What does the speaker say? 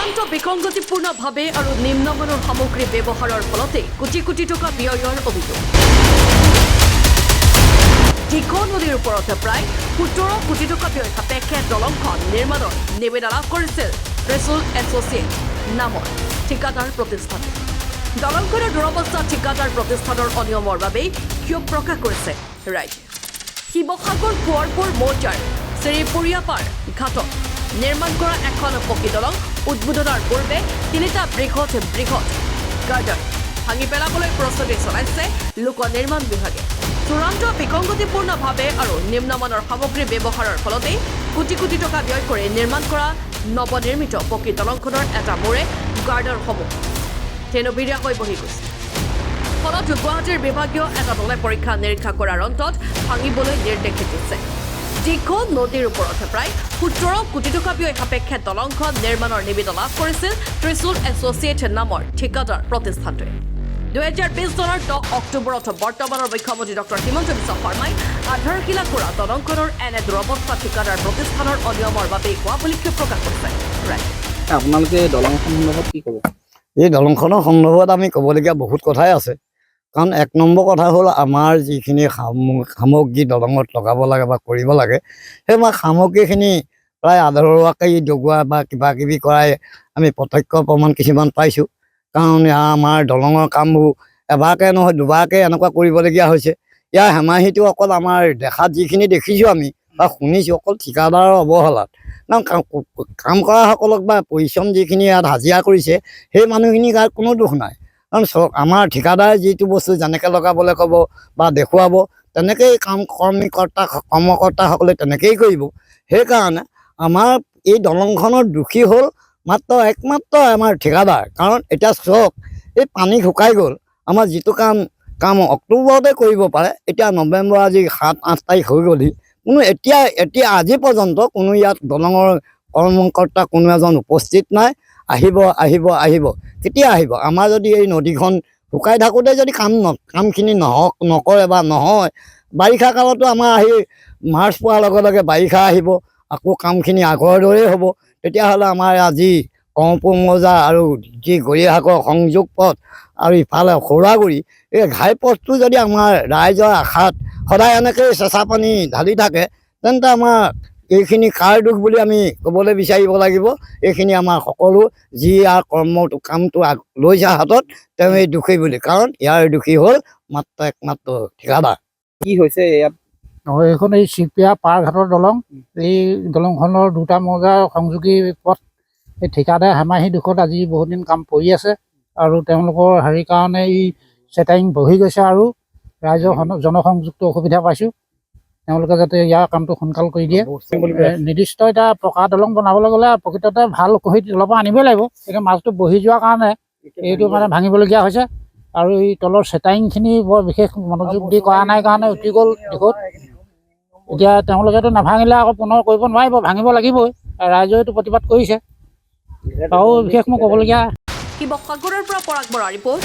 চূড়ান্ত বিসংগতিপূৰ্ণভাৱে আৰু নিম্নমানৰ সামগ্ৰী ব্যৱহাৰৰ ফলতে কোটি কোটি টকা ব্যয়ৰ অভিযোগ দিখৌ নদীৰ ওপৰত প্ৰায় 17 কোটি টকা ব্যয় সাপেক্ষে দলংখন নিৰ্মাণৰ নিবেদন লাভ কৰিছিল ত্ৰিশুল এছ'চিয়েট নামৰ ঠিকাদাৰ প্ৰতিষ্ঠানে দলংখনৰ দুৰৱস্থা ঠিকাদাৰ প্ৰতিষ্ঠানৰ অনিয়মৰ বাবে ক্ষোভ প্ৰকাশ কৰিছে ৰাইজে শিৱসাগৰ কুঁৱৰপুৰ মৌজাৰ শ্ৰীপুৰীয়াপাৰ ঘাটত নিৰ্মাণ কৰা এখন পকী দলং উদ্বোধনৰ পূৰ্বে তিনিটা বৃহৎ গাৰ্ডাৰ ভাঙি পেলাবলৈ প্ৰস্তুতি চলাইছে লোক নিৰ্মাণ বিভাগে চূড়ান্ত বিসংগতিপূৰ্ণভাৱে আৰু নিম্নমানৰ সামগ্ৰী ব্যৱহাৰৰ ফলতেই কোটি কোটি টকা ব্যয় কৰি নিৰ্মাণ কৰা নৱনিৰ্মিত পকী দলংখনৰ এটা মূৰে গাৰ্ডাৰসমূহ তেনবিৰীয়াকৈ বহি গৈছে ফলত গুৱাহাটীৰ বিভাগীয় এটা দলে পৰীক্ষা নিৰীক্ষা কৰাৰ অন্তত ভাঙিবলৈ নিৰ্দেশ দিছে দিখৌ নদীৰ ওপৰত প্ৰায় 17 কোটি টকা ব্যয় সাপেক্ষে দলংখন নিৰ্মাণৰ নিবেদন লাভ কৰিছিল ত্ৰিশুল এছ'চিয়েট নামৰ ঠিকাদাৰ প্ৰতিষ্ঠানটোৱে 2020 চনৰ 10 অক্টোবৰত বৰ্তমানৰ মুখ্যমন্ত্ৰী ডক্টৰ হিমন্ত বিশ্ব শৰ্মাই আধাৰশিলা কৰা দলংখনৰ এনে দুৰৱস্থা ঠিকাদাৰ প্ৰতিষ্ঠানৰ অনিয়মৰ বাবে হোৱা বুলি প্ৰকাশ কৰিছে আপোনালোকে দলংখন সন্দৰ্ভত কি ক'ব এই দলংখনৰ সন্দৰ্ভত আমি ক'বলগীয়া বহুত কথাই আছে কাৰণ এক নম্বৰ কথা হ'ল আমাৰ যিখিনি সামগ্ৰী দলঙত লগাব লাগে বা কৰিব লাগে সেই সামগ্ৰীখিনি প্ৰায় আধৰুৱাকৈ দগোৱা বা কিবা কিবি কৰাই আমি প্ৰত্যক্ষ প্ৰমাণ কিছুমান পাইছোঁ কাৰণ আমাৰ দলঙৰ কামবোৰ এবাৰকৈ নহয় দুবাৰকৈ এনেকুৱা কৰিবলগীয়া হৈছে ইয়াৰ হেমাহিটো অকল আমাৰ দেখাত যিখিনি দেখিছোঁ আমি বা শুনিছোঁ অকল ঠিকাদাৰৰ অৱহেলাত কাম কৰাসকলক বা পৰিশ্ৰম যিখিনি ইয়াত হাজিৰা কৰিছে সেই মানুহখিনি গাত কোনো দুখ নাই কাৰণ আমাৰ ঠিকাদাৰে যিটো বস্তু যেনেকৈ লগাবলৈ ক'ব বা দেখুৱাব তেনেকেই কৰ্মকৰ্তাসকলে তেনেকেই কৰিব সেইকাৰণে আমাৰ এই দলংখনৰ দোষী হ'ল একমাত্ৰ আমাৰ ঠিকাদাৰ কাৰণ এতিয়া চাওক এই পানী শুকাই গ'ল আমাৰ যিটো কাম অক্টোবৰতে কৰিব পাৰে এতিয়া নৱেম্বৰ আজি 7-8 তাৰিখ হৈ গ'লহি কোনো এতিয়া আজি পৰ্যন্ত কোনো ইয়াত দলঙৰ কৰ্মকৰ্তা কোনো এজন উপস্থিত নাই আহিব কেতিয়া আহিব আমাৰ যদি এই নদীখন শুকাই থাকোঁতে যদি কামখিনি নকৰে বা নহয় বাৰিষা কালতো আমাৰ আহি মাৰ্চ পোৱাৰ লগে লগে বাৰিষা আহিব আকৌ কামখিনি আগৰ দৰেই হ'ব তেতিয়াহ'লে আমাৰ আজি কমপুৰ মৌজা আৰু যি গৰিয়াসাগৰ সংযোগ পথ আৰু ইফালে সৌৰাগুৰি এই ঘাইপথটো যদি আমাৰ ৰাইজৰ আশাত সদায় এনেকৈ চেঁচা পানী ঢালি থাকে তেন্তে আমাৰ এইখিনি কাৰ দুখ বুলি আমি ক'বলৈ বিচাৰিব লাগিব এইখিনি আমাৰ সকলো যি ইয়াৰ কামটো লৈছে হাতত তেওঁ এই দোষী বুলি কাৰণ ইয়াৰ দোষী হ'ল একমাত্ৰ ঠিকাদাৰ কি হৈছে ইয়াত এইখন এই চিপিয়া পাৰ ঘাটৰ দলং এই দলংখনৰ দুটা মৌজাৰ সংযোগী পথ এই ঠিকাদাৰ হেমাহি দুখত আজি বহুত দিন কাম কৰি আছে আৰু তেওঁলোকৰ হেৰি কাৰণে এই চেটাৰিং বহি গৈছে আৰু ৰাইজৰ জনসংযোগটো অসুবিধা পাইছোঁ তেওঁলোকে যাতে ইয়াৰ কামটো সোনকাল কৰি দিয়ে নিৰ্দিষ্ট এটা পকা দলং বনাবলৈ গ'লে প্ৰকৃততে ভাল কহি তলৰ পৰা আনিবই লাগিব এতিয়া মাছটো বহি যোৱাৰ কাৰণে এইটো মানে ভাঙিবলগীয়া হৈছে আৰু এই তলৰ চেটাৰিংখিনি বৰ বিশেষ মনোযোগ দি কৰা নাই কাৰণে উঠি গ'ল দিশত এতিয়া তেওঁলোকেতো নাভাঙিলে আকৌ পুনৰ কৰিব নোৱাৰিব ভাঙিব লাগিবই ৰাইজেও এইটো প্ৰতিবাদ কৰিছে আৰু বিশেষ মই ক'বলগীয়া শিৱসাগৰৰ পৰা পৰাগ বৰা ৰিপৰ্ট